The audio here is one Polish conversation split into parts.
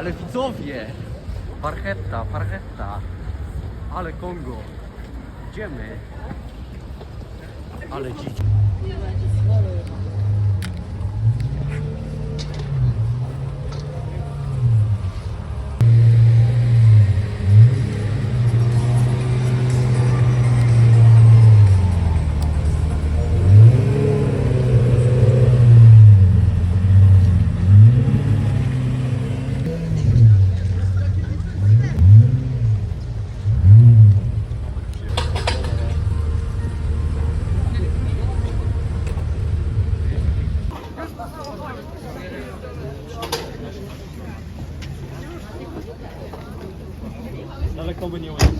Ale widzowie! Parchetta, parchetta. Ale Kongo. Idziemy. Ale dziś. Daleko by nie uciekł.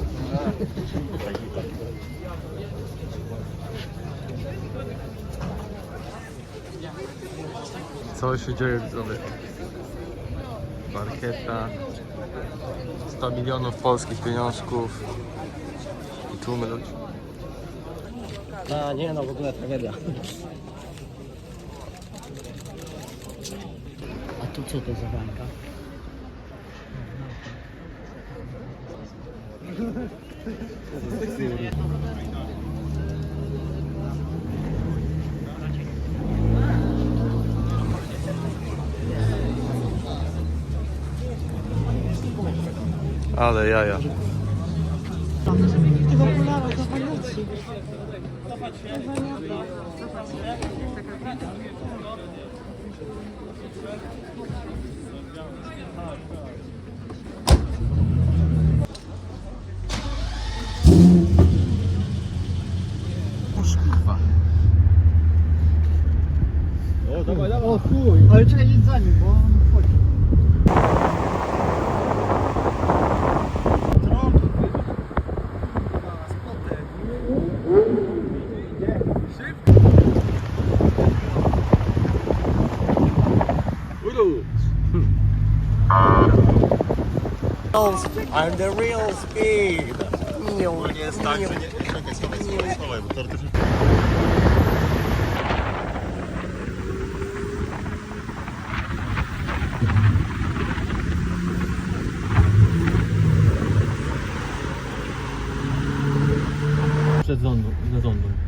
Co się dzieje, widzowie? Parkieta, 100 milionów polskich pieniążków i tłumy ludzi. A nie no, w ogóle tragedia. A tu co to za bańka? Ale jaja. Tego okulara, to wariaci. O, dawaj, dawaj. O chuj, ale trzeba iść za nim, bo on wchodzi. I'm the real speed. Nie jest tak, że nie... Czekaj, schowaj, bo teoretycznie... Przed zondą, za zondą.